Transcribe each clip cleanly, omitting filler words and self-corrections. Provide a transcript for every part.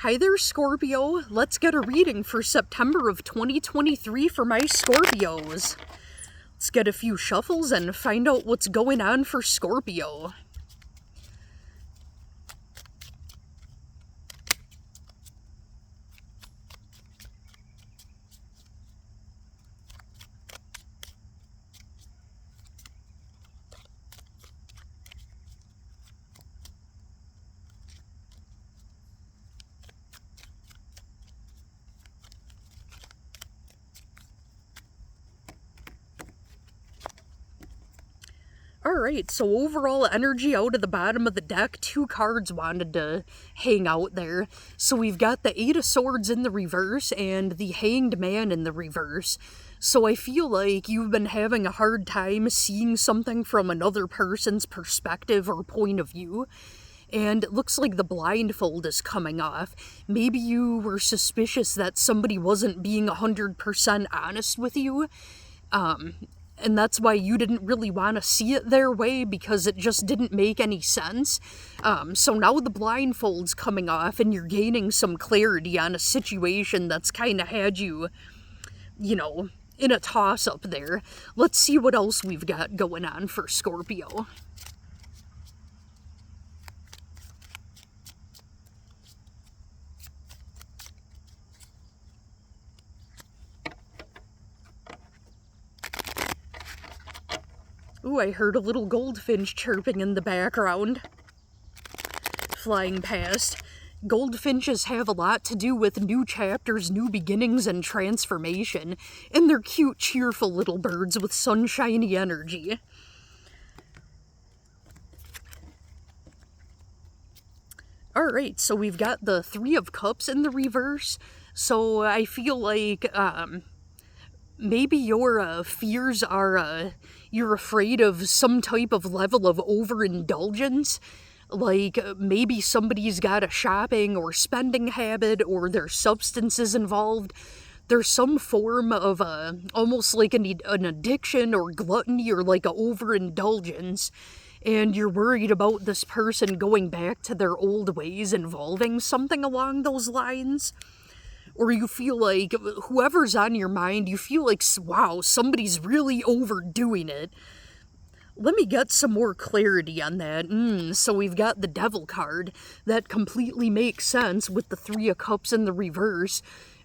Hi there, Scorpio. Let's get a reading for September of 2023 for my Scorpios. Let's get a few shuffles and find out what's going on for Scorpio. Alright, so overall energy out of the bottom of the deck, 2 cards wanted to hang out there. So we've got the 8 of Swords in the reverse and the Hanged Man in the reverse. So I feel like you've been having a hard time seeing something from another person's perspective or point of view. And it looks like the blindfold is coming off. Maybe you were suspicious that somebody wasn't being 100% honest with you. And that's why you didn't really want to see it their way, because it just didn't make any sense. So now the blindfold's coming off and you're gaining some clarity on a situation that's kind of had you, in a toss-up there. Let's see what else we've got going on for Scorpio. Ooh, I heard a little goldfinch chirping in the background, flying past. Goldfinches have a lot to do with new chapters, new beginnings, and transformation, and they're cute, cheerful little birds with sunshiny energy. Alright, so we've got the 3 of Cups in the reverse, so I feel like, maybe your fears are, you're afraid of some type of level of overindulgence. Like, maybe somebody's got a shopping or spending habit, or there's substances involved. There's some form of, almost like an addiction or gluttony or like a overindulgence. And you're worried about this person going back to their old ways involving something along those lines. Or you feel like, whoever's on your mind, you feel like, wow, somebody's really overdoing it. Let me get some more clarity on that. So we've got the Devil card. That completely makes sense with the 3 of Cups in the reverse.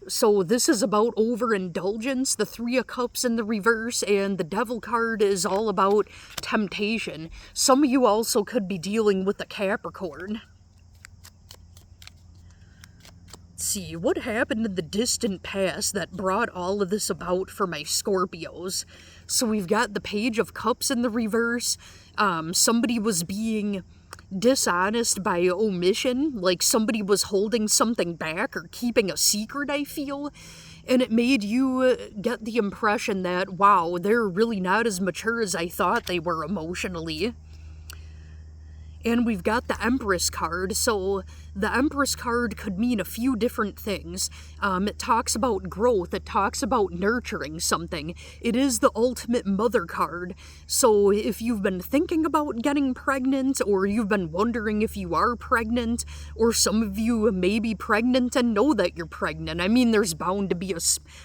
So this is about overindulgence, the 3 of Cups in the reverse, and the Devil card is all about temptation. Some of you also could be dealing with a Capricorn. See, what happened in the distant past that brought all of this about for my Scorpios? So we've got the Page of Cups in the reverse. Somebody was being dishonest by omission, like somebody was holding something back or keeping a secret, I feel. And it made you get the impression that, wow, they're really not as mature as I thought they were emotionally. And we've got the Empress card, so the Empress card could mean a few different things. It talks about growth, it talks about nurturing something. It is the ultimate mother card, so if you've been thinking about getting pregnant, or you've been wondering if you are pregnant, or some of you may be pregnant and know that you're pregnant. I mean, there's bound to be a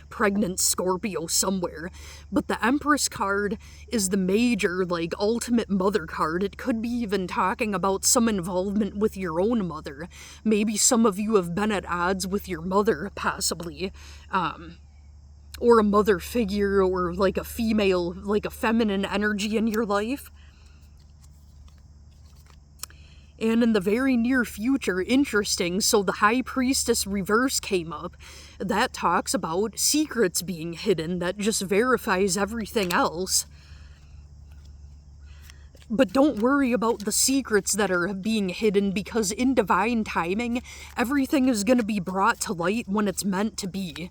pregnant Scorpio somewhere. But the Empress card is the major, like, ultimate mother card. It could be even talking about some involvement with your own mother. Maybe some of you have been at odds with your mother, possibly, or a mother figure, or like a female, like a feminine energy in your life. And in the very near future, interesting, so the High Priestess reverse came up. That talks about secrets being hidden, that just verifies everything else. But don't worry about the secrets that are being hidden, because in divine timing, everything is going to be brought to light when it's meant to be.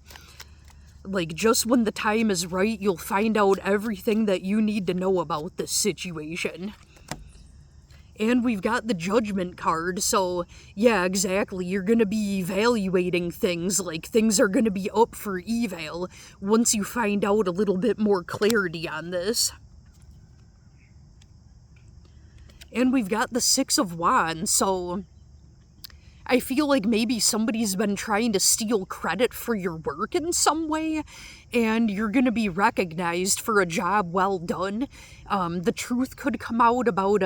Like, just when the time is right, you'll find out everything that you need to know about this situation. And we've got the Judgment card, so yeah, exactly, you're going to be evaluating things, like things are going to be up for eval once you find out a little bit more clarity on this. And we've got the 6 of Wands, so I feel like maybe somebody's been trying to steal credit for your work in some way, and you're going to be recognized for a job well done. The truth could come out about,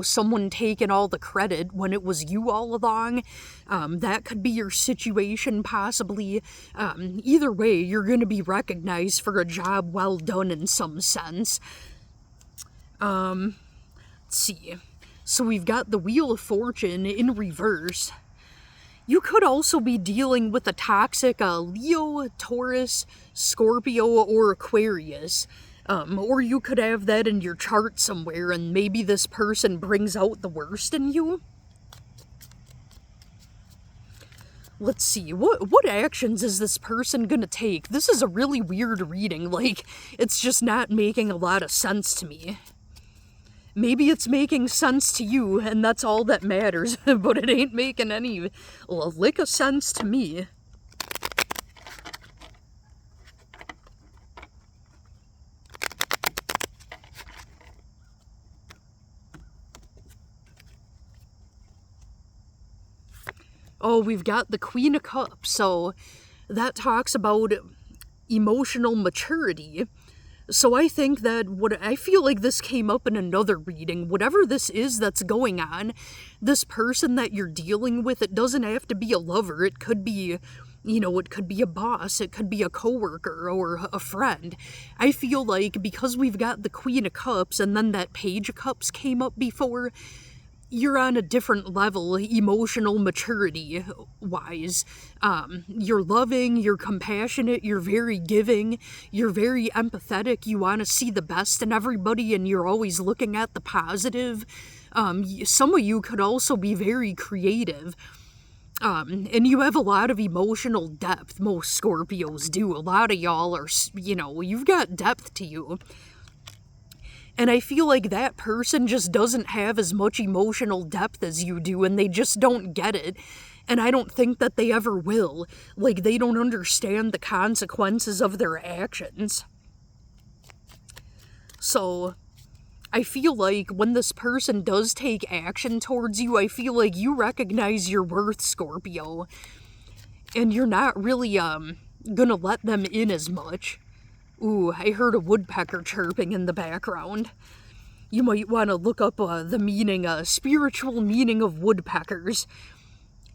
someone taking all the credit when it was you all along. That could be your situation, possibly. Either way, you're going to be recognized for a job well done in some sense. Let's see. So we've got the Wheel of Fortune in reverse. You could also be dealing with a toxic Leo, Taurus, Scorpio, or Aquarius. Or you could have that in your chart somewhere, and maybe this person brings out the worst in you. Let's see, what actions is this person gonna take? This is a really weird reading, like, it's just not making a lot of sense to me. Maybe it's making sense to you, and that's all that matters, but it ain't making any lick of sense to me. Oh, we've got the Queen of Cups, so that talks about emotional maturity. So I think that I feel like this came up in another reading. Whatever this is that's going on, this person that you're dealing with, it doesn't have to be a lover. It could be, it could be a boss. It could be a coworker or a friend. I feel like because we've got the Queen of Cups and then that Page of Cups came up before, you're on a different level, emotional maturity wise. You're loving, you're compassionate, you're very giving, you're very empathetic, you want to see the best in everybody, and you're always looking at the positive. Some of you could also be very creative. And you have a lot of emotional depth. Most Scorpios do. A lot of y'all are, you've got depth to you. And I feel like that person just doesn't have as much emotional depth as you do, and they just don't get it. And I don't think that they ever will. Like, they don't understand the consequences of their actions. So, I feel like when this person does take action towards you, I feel like you recognize your worth, Scorpio. And you're not really, gonna let them in as much. Ooh, I heard a woodpecker chirping in the background. You might want to look up the meaning, spiritual meaning of woodpeckers.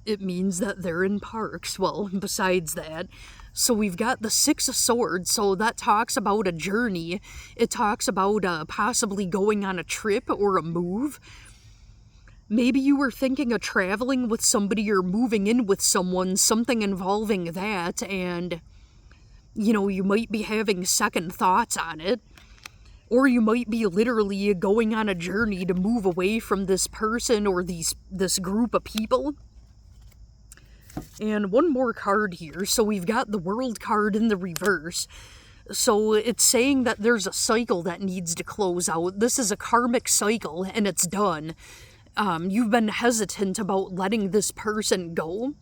It means that they're in parks. Well, besides that. So we've got the Six of Swords, so that talks about a journey. It talks about possibly going on a trip or a move. Maybe you were thinking of traveling with somebody or moving in with someone, something involving that, and you might be having second thoughts on it. Or you might be literally going on a journey to move away from this person or this group of people. And one more card here. So we've got the World card in the reverse. So it's saying that there's a cycle that needs to close out. This is a karmic cycle, and it's done. You've been hesitant about letting this person go.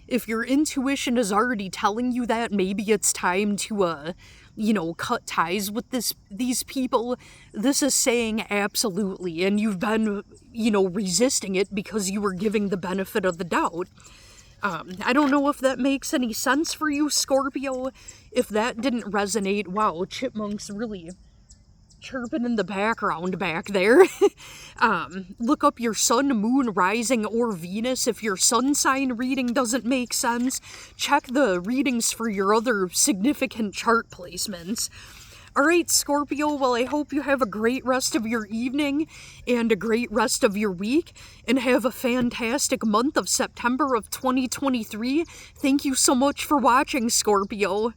If your intuition is already telling you that, maybe it's time to, cut ties with these people. This is saying absolutely, and you've been, resisting it because you were giving the benefit of the doubt. I don't know if that makes any sense for you, Scorpio. If that didn't resonate, wow, chipmunks really chirping in the background back there. Look up your sun, moon, rising, or Venus. If your sun sign reading doesn't make sense, check the readings for your other significant chart placements. Alright, Scorpio, well, I hope you have a great rest of your evening and a great rest of your week, and have a fantastic month of September of 2023. Thank you so much for watching, Scorpio.